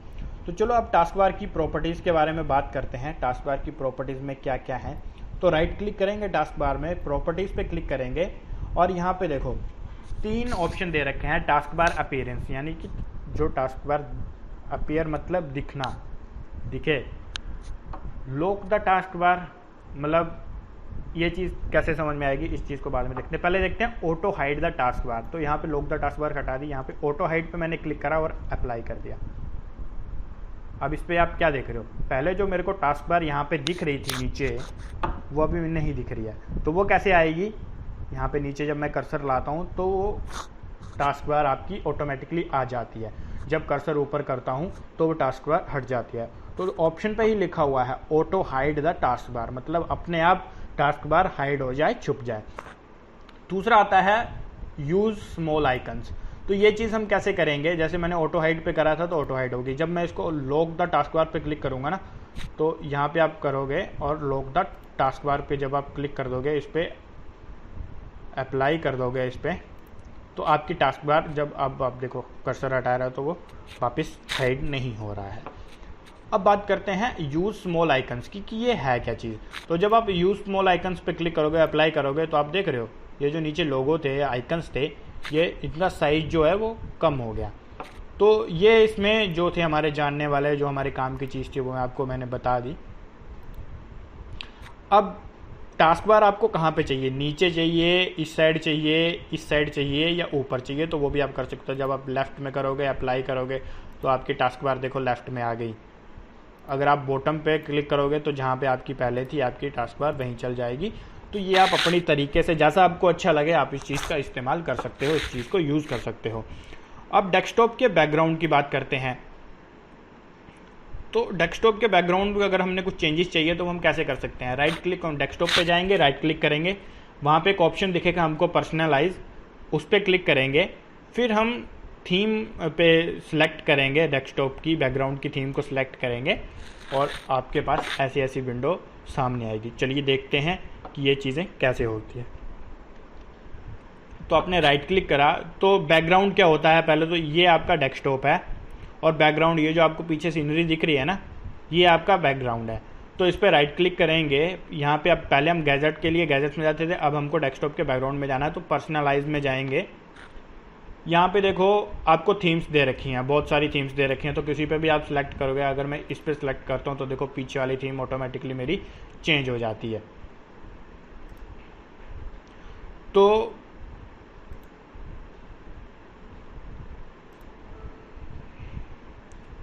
तो चलो अब टास्क बार की प्रॉपर्टीज़ के बारे में बात करते हैं। टास्क बार की प्रॉपर्टीज़ में क्या क्या है, तो राइट क्लिक करेंगे टास्क बार में, प्रॉपर्टीज़ पे क्लिक करेंगे और यहाँ पे देखो 3 ऑप्शन दे रखे हैं। टास्क बार अपीयरेंस, यानी कि जो टास्क बार अपीयर मतलब दिखना, दिखे। लॉक द टास्क बार मतलब ये चीज़ कैसे समझ में आएगी, इस चीज़ को बाद में देखते हैं। पहले देखते हैं ऑटो हाइड द टास्क बार। तो यहाँ पे लॉक द टास्क बार हटा दी, यहाँ पे ऑटो हाइड पे मैंने क्लिक करा और अप्लाई कर दिया। अब इस पर आप क्या देख रहे हो, पहले जो मेरे को टास्क बार यहाँ पे दिख रही थी नीचे, वो अभी नहीं दिख रही है। तो वो कैसे आएगी, यहाँ पे नीचे जब मैं कर्सर लाता हूँ तो वो टास्क बार आपकी ऑटोमेटिकली आ जाती है। जब कर्सर ऊपर करता हूँ तो वो टास्क बार हट जाती है। तो ऑप्शन पे ही लिखा हुआ है ऑटो हाइड द टास्क बार, मतलब अपने आप टास्क बार हाइड हो जाए, छुप जाए। दूसरा आता है यूज़ स्मॉल आइकन्स। तो ये चीज़ हम कैसे करेंगे, जैसे मैंने ऑटो हाइड पे करा था तो ऑटो हाइड होगी। जब मैं इसको लॉक द टास्क बार पे क्लिक करूँगा ना, तो यहाँ पे आप करोगे और लॉक द टास्क बार पे जब आप क्लिक कर दोगे, इस पर अप्लाई कर दोगे इस पर, तो आपकी टास्क बार जब अब आप देखो कर्सर हटा रहा है तो वो वापस हाइड नहीं हो रहा है। अब बात करते हैं यूज़ स्मॉल आइकन्स की कि ये है क्या चीज़। तो जब आप यूज़ स्मॉल आइकन्स पे क्लिक करोगे, अप्लाई करोगे, तो आप देख रहे हो ये जो नीचे लोगो थे, आइकन्स थे, ये इतना साइज जो है वो कम हो गया। तो ये इसमें जो थे हमारे जानने वाले, जो हमारे काम की चीज़ थी, वो आपको मैंने बता दी। अब टास्क बार आपको कहाँ पे चाहिए, नीचे चाहिए, इस साइड चाहिए, इस साइड चाहिए या ऊपर चाहिए, तो वो भी आप कर सकते हो। जब आप लेफ़्ट में करोगे, अप्लाई करोगे, तो आपकी टास्क बार देखो लेफ़्ट में आ गई। अगर आप बॉटम पे क्लिक करोगे तो जहाँ पे आपकी पहले थी आपकी टास्क बार वहीं चल जाएगी। तो ये आप अपनी तरीके से जैसा आपको अच्छा लगे आप इस चीज़ का इस्तेमाल कर सकते हो, इस चीज़ को यूज़ कर सकते हो। अब डेस्कटॉप के बैकग्राउंड की बात करते हैं। तो डेस्कटॉप के बैकग्राउंड में अगर हमने कुछ चेंजेस चाहिए तो हम कैसे कर सकते हैं, राइट क्लिक ऑन डेस्कटॉप पे जाएंगे, राइट क्लिक करेंगे, वहाँ पे एक ऑप्शन दिखेगा हमको पर्सनलाइज, उस पर क्लिक करेंगे, फिर हम थीम पे सिलेक्ट करेंगे, डेस्कटॉप की बैकग्राउंड की थीम को सिलेक्ट करेंगे और आपके पास ऐसी ऐसी विंडो सामने आएगी। चलिए देखते हैं कि ये चीज़ें कैसे होती है। तो आपने राइट क्लिक करा तो बैकग्राउंड क्या होता है, पहले तो ये आपका डेस्कटॉप है और बैकग्राउंड ये जो आपको पीछे सीनरी दिख रही है ना, ये आपका बैकग्राउंड है। तो इस पर राइट क्लिक करेंगे, यहाँ पे अब पहले हम गैजेट के लिए गैजेट्स में जाते थे, अब हमको डेस्कटॉप के बैकग्राउंड में जाना है। तो पर्सनलाइज में जाएंगे, यहाँ पे देखो आपको थीम्स दे रखी हैं, बहुत सारी थीम्स दे रखी हैं, तो किसी पे भी आप सिलेक्ट करोगे। अगर मैं इस पर सिलेक्ट करता हूँ तो देखो पीछे वाली थीम ऑटोमेटिकली मेरी चेंज हो जाती है। तो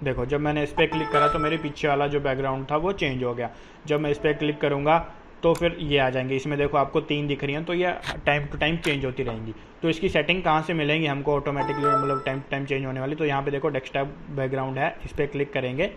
देखो जब मैंने इस पर क्लिक करा तो मेरे पीछे वाला जो बैकग्राउंड था वो चेंज हो गया। जब मैं इस पर क्लिक करूँगा तो फिर ये आ जाएंगे। इसमें देखो आपको 3 दिख रही हैं, तो ये टाइम टू टाइम चेंज होती रहेंगी। तो इसकी सेटिंग कहाँ से मिलेंगी हमको ऑटोमेटिकली, मतलब टाइम टू टाइम चेंज होने वाली। तो यहाँ पे देखो डेस्कटॉप बैकग्राउंड है, इस पर क्लिक करेंगे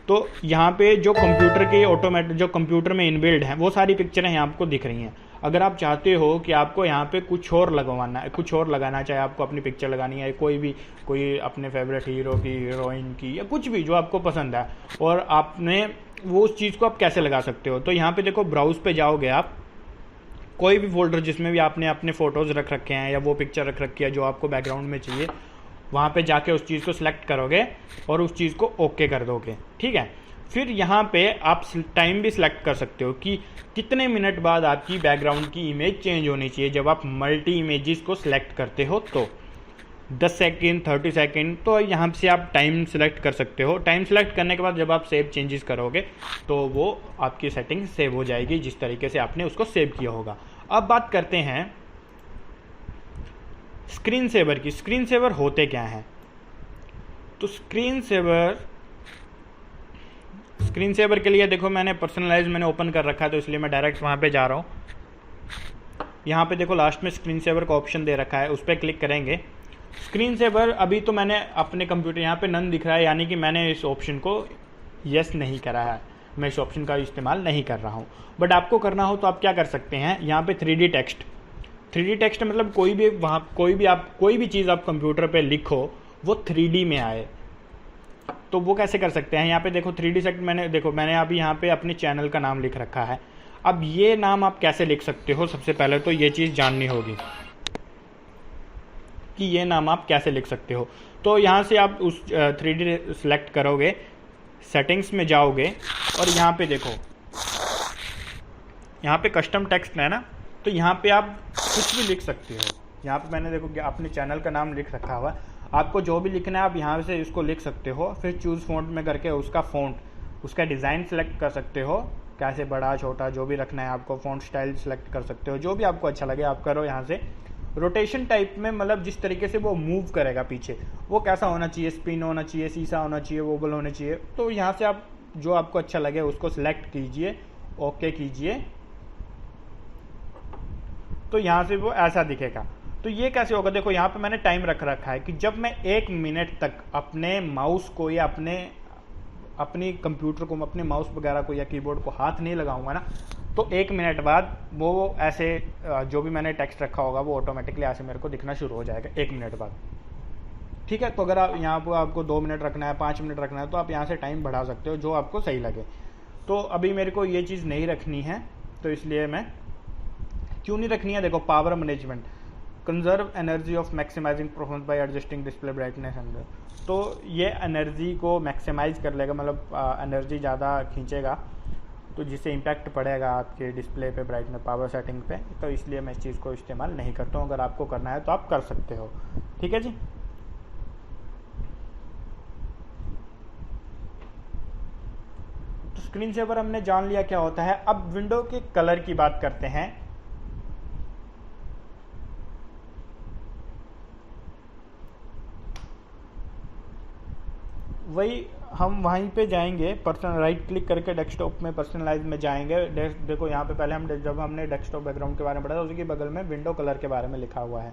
तो यहाँ पे जो कंप्यूटर के ऑटोमेटिक जो कंप्यूटर में इनबिल्ड हैं वो सारी पिक्चरें यहाँ आपको दिख रही हैं। अगर आप चाहते हो कि आपको यहाँ पे कुछ और लगवाना है, कुछ और लगाना, चाहे आपको अपनी पिक्चर लगानी है, कोई अपने फेवरेट हीरो की, हीरोइन की, या कुछ भी जो आपको पसंद है, और आपने वो उस चीज़ को आप कैसे लगा सकते हो। तो यहाँ पे देखो ब्राउज़ पे जाओगे आप, कोई भी फोल्डर जिसमें भी आपने अपने फ़ोटोज़ रख रखे हैं या वो पिक्चर रख रखी है जो आपको बैकग्राउंड में चाहिए, वहाँ पे जाके उस चीज़ को सिलेक्ट करोगे और उस चीज़ को ओके कर दोगे, ठीक है। फिर यहाँ पे आप टाइम भी सिलेक्ट कर सकते हो कि कितने मिनट बाद आपकी बैकग्राउंड की इमेज चेंज होनी चाहिए। जब आप मल्टी इमेजेस को सिलेक्ट करते हो तो 10 सेकेंड, 30 सेकेंड, तो यहाँ से आप टाइम सिलेक्ट कर सकते हो। टाइम सिलेक्ट करने के बाद जब आप सेव चेंजेस करोगे तो वो आपकी सेटिंग सेव हो जाएगी जिस तरीके से आपने उसको सेव किया होगा। अब बात करते हैं स्क्रीन सेवर की। स्क्रीन सेवर होते क्या हैं, तो स्क्रीन सेवर के लिए देखो मैंने पर्सनलाइज मैंने ओपन कर रखा है, तो इसलिए मैं डायरेक्ट वहाँ पे जा रहा हूँ। यहाँ पे देखो लास्ट में स्क्रीन सेवर का ऑप्शन दे रखा है, उस पर क्लिक करेंगे। स्क्रीन सेवर अभी तो मैंने अपने कंप्यूटर यहाँ पे नन दिख रहा है, यानी कि मैंने इस ऑप्शन को यस नहीं करा है। मैं इस ऑप्शन का इस्तेमाल नहीं कर रहा हूँ। बट आपको करना हो तो आप क्या कर सकते हैं, यहाँ पे 3D टेक्स्ट, 3D टेक्स्ट मतलब कोई भी चीज़ आप कंप्यूटर पे लिखो वो 3D में आए, तो वो कैसे कर सकते हैं। यहाँ पे देखो 3D सेट मैंने अभी यहाँ पे अपने चैनल का नाम लिख रखा है। अब ये नाम आप कैसे लिख सकते हो, सबसे पहले तो ये चीज़ जाननी होगी कि ये नाम आप कैसे लिख सकते हो। तो यहाँ से आप उस 3D सेलेक्ट करोगे, सेटिंग्स में जाओगे और यहाँ पे देखो, यहाँ पे कस्टम टेक्स्ट है ना, तो यहाँ पे आप कुछ भी लिख सकते हो। यहाँ पे मैंने देखो अपने चैनल का नाम लिख रखा हुआ, आपको जो भी लिखना है आप यहाँ से इसको लिख सकते हो। फिर चूज़ फ़ॉन्ट में करके उसका फ़ॉन्ट, उसका डिज़ाइन सेलेक्ट कर सकते हो, कैसे बड़ा छोटा जो भी रखना है आपको। फ़ॉन्ट स्टाइल सेलेक्ट कर सकते हो, जो भी आपको अच्छा लगे आप करो। यहाँ से रोटेशन टाइप में मतलब जिस तरीके से वो मूव करेगा पीछे, वो कैसा होना चाहिए, स्पिन होना चाहिए, सीसा होना चाहिए, वोबल होने चाहिए। तो यहाँ से आप जो आपको अच्छा लगे उसको सिलेक्ट कीजिए, ओके कीजिए, तो यहाँ से वो ऐसा दिखेगा। तो ये कैसे होगा, देखो यहाँ पे मैंने टाइम रख रखा है कि जब मैं 1 मिनट तक अपने माउस को या अपनी कंप्यूटर को, अपने माउस वगैरह को या कीबोर्ड को हाथ नहीं लगाऊंगा ना, तो 1 मिनट बाद वो ऐसे जो भी मैंने टेक्स्ट रखा होगा वो ऑटोमेटिकली ऐसे मेरे को दिखना शुरू हो जाएगा 1 मिनट बाद। ठीक है, तो अगर आप यहाँ पर आपको 2 मिनट रखना है, 5 मिनट रखना है, तो आप यहाँ से टाइम बढ़ा सकते हो जो आपको सही लगे। तो अभी मेरे को ये चीज़ नहीं रखनी है, तो इसलिए मैं क्यों नहीं रखनी है, देखो power management, conserve energy of maximizing performance by adjusting display brightness and, तो ये एनर्जी को मैक्सिमाइज कर लेगा, मतलब एनर्जी ज़्यादा खींचेगा, तो जिससे इम्पैक्ट पड़ेगा आपके डिस्प्ले पे, ब्राइटनेस, पावर सेटिंग पे। तो इसलिए मैं इस चीज़ को इस्तेमाल नहीं करता हूँ। अगर आपको करना है तो आप कर सकते हो। ठीक है जी। तो स्क्रीन सेवर हमने जान लिया क्या होता है। अब विंडो के कलर की बात करते हैं। वही हम वहीं पे जाएंगे, पर्सनल राइट क्लिक करके डेस्कटॉप में पर्सनलाइज में जाएंगे। देखो यहाँ पे पहले जब हमने डेस्कटॉप बैकग्राउंड के बारे में पढ़ा था, उसी के बगल में विंडो कलर के बारे में लिखा हुआ है।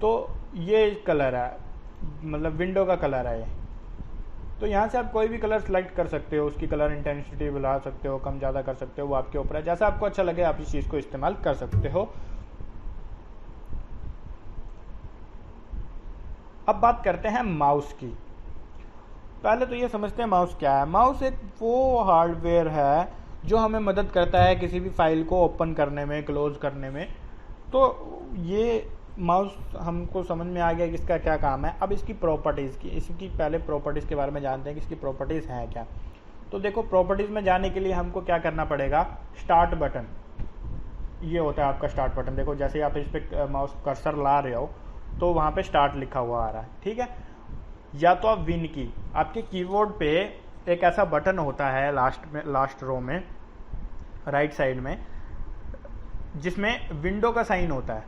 तो ये कलर है, मतलब विंडो का कलर है ये। तो यहाँ से आप कोई भी कलर सेलेक्ट कर सकते हो, उसकी कलर इंटेंसिटी बढ़ा सकते हो, कम ज़्यादा कर सकते हो, वो आपके ऊपर है। जैसा आपको अच्छा लगे आप इस चीज़ को इस्तेमाल कर सकते हो। अब बात करते हैं माउस की। पहले तो ये समझते हैं माउस क्या है। माउस एक वो हार्डवेयर है जो हमें मदद करता है किसी भी फाइल को ओपन करने में, क्लोज करने में। तो ये माउस हमको समझ में आ गया कि इसका क्या काम है। अब इसकी प्रॉपर्टीज़ इसकी पहले प्रॉपर्टीज़ के बारे में जानते हैं कि इसकी प्रॉपर्टीज़ हैं क्या। तो देखो प्रॉपर्टीज़ में जाने के लिए हमको क्या करना पड़ेगा, स्टार्ट बटन, ये होता है आपका स्टार्ट बटन। देखो जैसे आप इस पर माउस कर्सर ला रहे हो तो वहाँ पे स्टार्ट लिखा हुआ आ रहा है। ठीक है, या तो आप विन की, आपके कीबोर्ड पे एक ऐसा बटन होता है लास्ट रो में राइट साइड में, जिसमें विंडो का साइन होता है,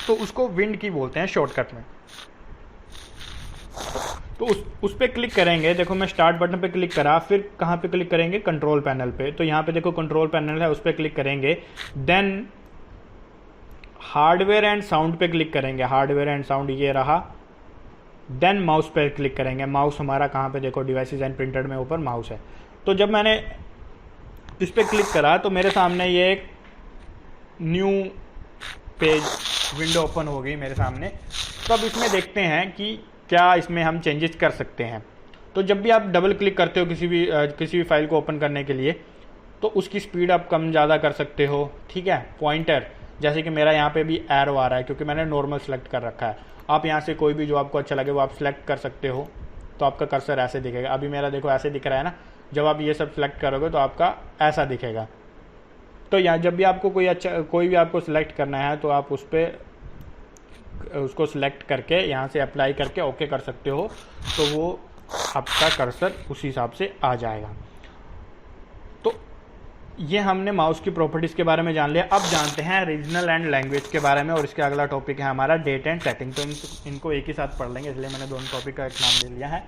तो उसको विंड की बोलते हैं शॉर्टकट में। तो उस पर क्लिक करेंगे। देखो मैं स्टार्ट बटन पे क्लिक करा, फिर कहाँ पे क्लिक करेंगे, कंट्रोल पैनल पे। तो यहाँ पे देखो कंट्रोल पैनल है, उस पर क्लिक करेंगे। देन हार्डवेयर एंड साउंड पे क्लिक करेंगे, हार्डवेयर एंड साउंड ये रहा। देन माउस पे क्लिक करेंगे। माउस हमारा कहाँ पे, देखो डिवाइसेज एंड प्रिंटेड में ऊपर माउस है। तो जब मैंने इस पर क्लिक करा तो मेरे सामने ये एक न्यू पेज विंडो ओपन हो गई मेरे सामने। तो अब इसमें देखते हैं कि क्या इसमें हम चेंजेस कर सकते हैं। तो जब भी आप डबल क्लिक करते हो किसी भी फाइल को ओपन करने के लिए, तो उसकी स्पीड आप कम ज़्यादा कर सकते हो। ठीक है, पॉइंटर, जैसे कि मेरा यहाँ पे भी एरो आ रहा है क्योंकि मैंने नॉर्मल सेलेक्ट कर रखा है। आप यहाँ से कोई भी जो आपको अच्छा लगे वो आप सिलेक्ट कर सकते हो, तो आपका कर्सर ऐसे दिखेगा। अभी मेरा देखो ऐसे दिख रहा है ना, जब आप ये सब सिलेक्ट करोगे तो आपका ऐसा दिखेगा। तो यहाँ जब भी आपको कोई भी आपको सिलेक्ट करना है तो आप उसको सिलेक्ट करके यहाँ से अप्लाई करके ओके कर सकते हो, तो वो आपका कर्सर उसी हिसाब से आ जाएगा। तो ये हमने माउस की प्रॉपर्टीज़ के बारे में जान लिया। अब जानते हैं रीजनल एंड लैंग्वेज के बारे में, और इसका अगला टॉपिक है हमारा डेट एंड सेटिंग। तो इनको एक ही साथ पढ़ लेंगे, इसलिए मैंने दोनों टॉपिक का एक नाम दे लिया है।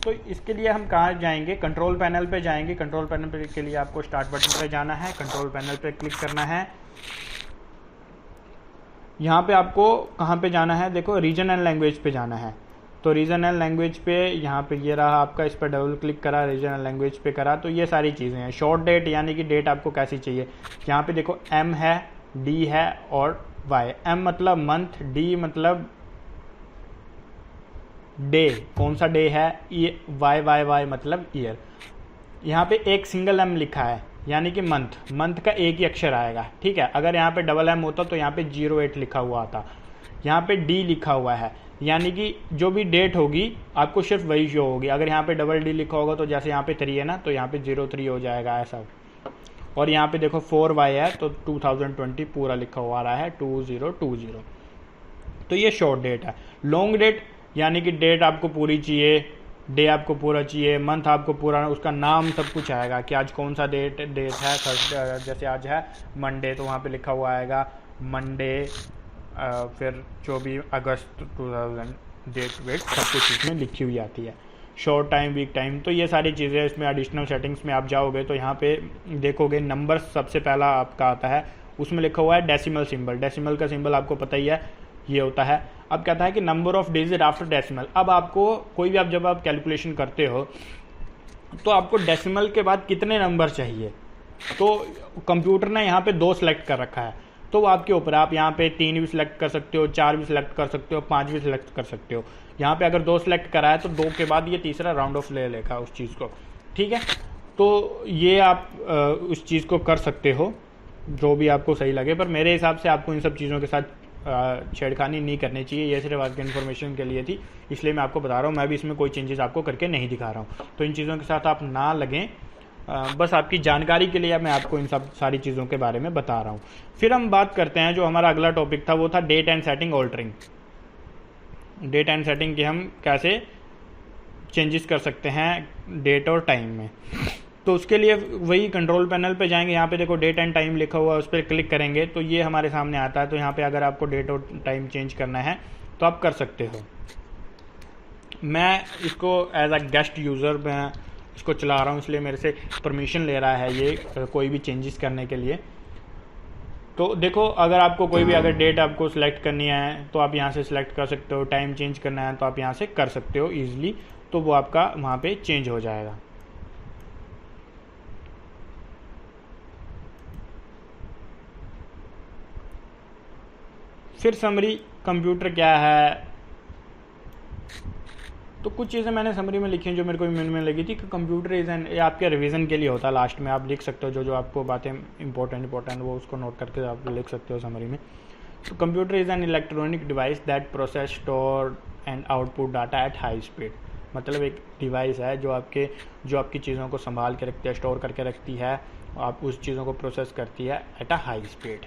तो इसके लिए हम कहाँ जाएंगे, कंट्रोल पैनल पे जाएंगे। कंट्रोल पैनल के लिए आपको स्टार्ट बटन पे जाना है, कंट्रोल पैनल पे क्लिक करना है। यहाँ पे आपको कहाँ पे जाना है, देखो रीजन एंड लैंग्वेज पे जाना है। तो रीजनल लैंग्वेज पे यहाँ पे ये रहा आपका, इस पर डबल क्लिक करा, रीजनल लैंग्वेज पे करा, तो ये सारी चीज़ें हैं। शॉर्ट डेट यानी कि डेट आपको कैसी चाहिए, यहाँ पे देखो एम है, डी है और वाई। एम मतलब मंथ, डी मतलब डे, कौन सा डे है, वाई वाई वाई मतलब ईयर। यहाँ पे एक सिंगल एम लिखा है यानी कि मंथ, मंथ का एक ही अक्षर आएगा, ठीक है। अगर यहाँ पे डबल एम होता तो यहाँ पे 08 लिखा हुआ आता। यहाँ पे डी लिखा हुआ है यानी कि जो भी डेट होगी आपको सिर्फ वही शो होगी। अगर यहाँ पे डबल डी लिखा होगा तो जैसे यहाँ पे 3 है ना, तो यहाँ पे 03 हो जाएगा ऐसा। और यहाँ पे देखो 4Y है तो 2020 पूरा लिखा हुआ आ रहा है 2020। तो ये शॉर्ट डेट है। लॉन्ग डेट यानी कि डेट आपको पूरी चाहिए, डे आपको पूरा चाहिए, मंथ आपको पूरा, उसका नाम सब कुछ आएगा कि आज कौन सा डेट है। थर्सडे जैसे आज है मंडे तो वहाँ पे लिखा हुआ आएगा मंडे, फिर 24 अगस्त 2000, डेट वेट सब कुछ इसमें लिखी हुई आती है। शॉर्ट टाइम, वीक टाइम, तो ये सारी चीज़ें इसमें एडिशनल सेटिंग्स में आप जाओगे तो यहाँ पे देखोगे नंबर सबसे पहला आपका आता है, उसमें लिखा हुआ है डेसिमल सिंबल। डेसिमल का सिंबल आपको पता ही है ये होता है। अब कहता है कि number of digit after decimal. अब आपको कोई भी, आप जब आप कैलकुलेशन करते हो तो आपको डेसिमल के बाद कितने नंबर चाहिए, तो कंप्यूटर ने यहाँ पे 2 सेलेक्ट कर रखा है, तो वो आपके ऊपर, आप यहाँ पे 3 भी सिलेक्ट कर सकते हो, 4 भी सिलेक्ट कर सकते हो, 5 भी सिलेक्ट कर सकते हो। यहाँ पे अगर 2 सिलेक्ट करा है तो 2 के बाद ये तीसरा राउंड ऑफ ले लेगा उस चीज़ को, ठीक है। तो ये आप उस चीज़ को कर सकते हो जो भी आपको सही लगे, पर मेरे हिसाब से आपको इन सब चीज़ों के साथ छेड़खानी नहीं करनी चाहिए। ये सिर्फ आपके इन्फॉर्मेशन के लिए थी, इसलिए मैं आपको बता रहा हूँ। मैं भी इसमें कोई चेंजेस आपको करके नहीं दिखा रहा हूँ, तो इन चीज़ों के साथ आप ना लगें। बस आपकी जानकारी के लिए मैं आपको इन सब सारी चीज़ों के बारे में बता रहा हूँ। फिर हम बात करते हैं, जो हमारा अगला टॉपिक था वो था date and setting altering. Date and setting के हम कैसे चेंजेस कर सकते हैं डेट और टाइम में। तो उसके लिए वही कंट्रोल पैनल पे जाएंगे, यहाँ पे देखो डेट एंड टाइम लिखा हुआ है, उस पर क्लिक करेंगे तो ये हमारे सामने आता है। तो यहाँ पे अगर आपको डेट और टाइम चेंज करना है तो आप कर सकते हो। मैं इसको एज अ गेस्ट यूज़र मैं इसको चला रहा हूँ, इसलिए मेरे से परमिशन ले रहा है ये कोई भी चेंजेस करने के लिए। तो देखो, अगर आपको कोई भी अगर डेट आपको सिलेक्ट करनी है तो आप यहाँ से सिलेक्ट कर सकते हो, टाइम चेंज करना है तो आप यहाँ से कर सकते हो ईजिली, तो वो आपका वहाँ पे चेंज हो जाएगा। फिर समरी, कंप्यूटर क्या है, तो कुछ चीज़ें मैंने समरी में लिखी हैं जो मेरे को मन में लगी थी कि कंप्यूटर इज़ एन, ये आपके रिवीजन के लिए होता है। लास्ट में आप लिख सकते हो जो आपको बातें इंपॉर्टेंट वो उसको नोट करके आप लिख सकते हो समरी में। तो computer is an electronic device that process, store and output data at high speed. मतलब एक डिवाइस है जो आपकी चीज़ों को संभाल के रखती है, स्टोर करके रखती है, आप उस चीज़ों को प्रोसेस करती है at a high speed.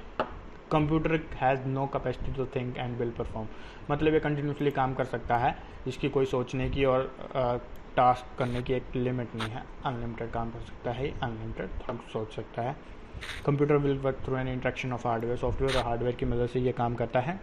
Computer has no capacity to think and will perform. मतलब ये कंटिन्यूसली काम कर सकता है, इसकी कोई सोचने की और टास्क करने की एक लिमिट नहीं है। अनलिमिटेड काम कर सकता है, अनलिमिटेड सोच सकता है। Computer will work through an interaction of hardware. Software और हार्डवेयर की मदद से ये काम करता है।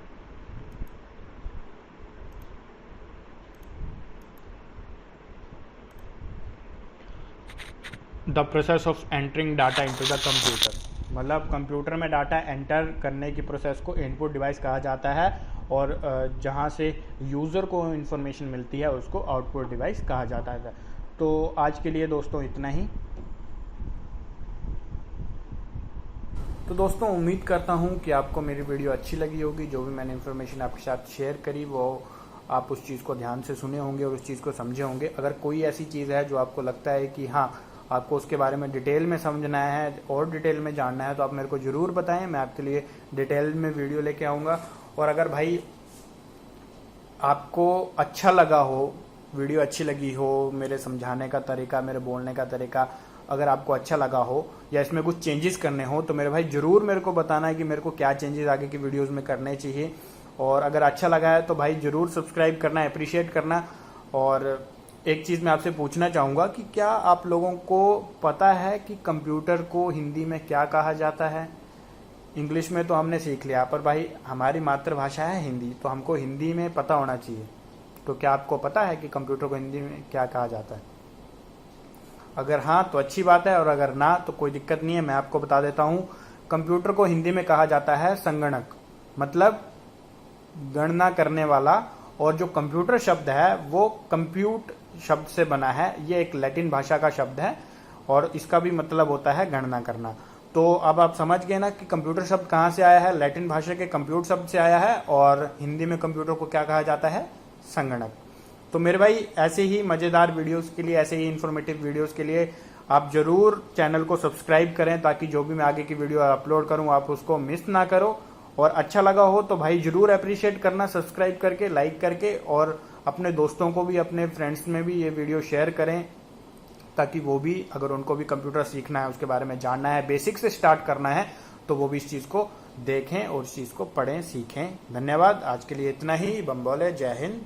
The process of entering data into the computer. मतलब कंप्यूटर में डाटा एंटर करने की प्रोसेस को इनपुट डिवाइस कहा जाता है, और जहाँ से यूज़र को इन्फॉर्मेशन मिलती है उसको आउटपुट डिवाइस कहा जाता है। तो आज के लिए दोस्तों इतना ही। तो दोस्तों उम्मीद करता हूँ कि आपको मेरी वीडियो अच्छी लगी होगी। जो भी मैंने इन्फॉर्मेशन आपके साथ शेयर करी वो आप उस चीज़ को ध्यान से सुने होंगे और उस चीज़ को समझे होंगे। अगर कोई ऐसी चीज़ है जो आपको लगता है कि हाँ आपको उसके बारे में डिटेल में समझना है और डिटेल में जानना है तो आप मेरे को ज़रूर बताएं, मैं आपके लिए डिटेल में वीडियो लेके आऊँगा। और अगर भाई आपको अच्छा लगा हो, वीडियो अच्छी लगी हो, मेरे समझाने का तरीका, मेरे बोलने का तरीका अगर आपको अच्छा लगा हो या इसमें कुछ चेंजेस करने हो तो मेरे भाई ज़रूर मेरे को बताना है कि मेरे को क्या चेंजेस आगे की वीडियोज़ में करने चाहिए। और अगर अच्छा लगा है तो भाई ज़रूर सब्सक्राइब करना, अप्रिशिएट करना। और एक चीज़ मैं आपसे पूछना चाहूँगा कि क्या आप लोगों को पता है कि कंप्यूटर को हिंदी में क्या कहा जाता है? इंग्लिश में तो हमने सीख लिया, पर भाई हमारी मातृभाषा है हिंदी, तो हमको हिंदी में पता होना चाहिए। तो क्या आपको पता है कि कंप्यूटर को हिंदी में क्या कहा जाता है? अगर हाँ तो अच्छी बात है, और अगर ना तो कोई दिक्कत नहीं है, मैं आपको बता देता हूँ। कंप्यूटर को हिंदी में कहा जाता है संगणक, मतलब गणना करने वाला और जो कंप्यूटर शब्द है वो कंप्यूट शब्द से बना है। ये एक लैटिन भाषा का शब्द है और इसका भी मतलब होता है गणना करना। तो अब आप समझ गए ना कि कंप्यूटर शब्द कहाँ से आया है। लैटिन भाषा के कंप्यूट शब्द से आया है और हिंदी में कंप्यूटर को क्या कहा जाता है, संगणक। तो मेरे भाई ऐसे ही मज़ेदार वीडियोस के लिए, ऐसे ही इन्फॉर्मेटिव वीडियोस के लिए आप जरूर चैनल को सब्सक्राइब करें, ताकि जो भी मैं आगे की वीडियो अपलोड करूं आप उसको मिस ना करो। और अच्छा लगा हो तो भाई जरूर अप्रिशिएट करना, सब्सक्राइब करके, लाइक करके, और अपने दोस्तों को भी, अपने फ्रेंड्स में भी ये वीडियो शेयर करें, ताकि वो भी, अगर उनको भी कंप्यूटर सीखना है, उसके बारे में जानना है, बेसिक से स्टार्ट करना है, तो वो भी इस चीज़ को देखें और इस चीज़ को पढ़ें, सीखें। धन्यवाद। आज के लिए इतना ही। बम बोले, जय हिंद।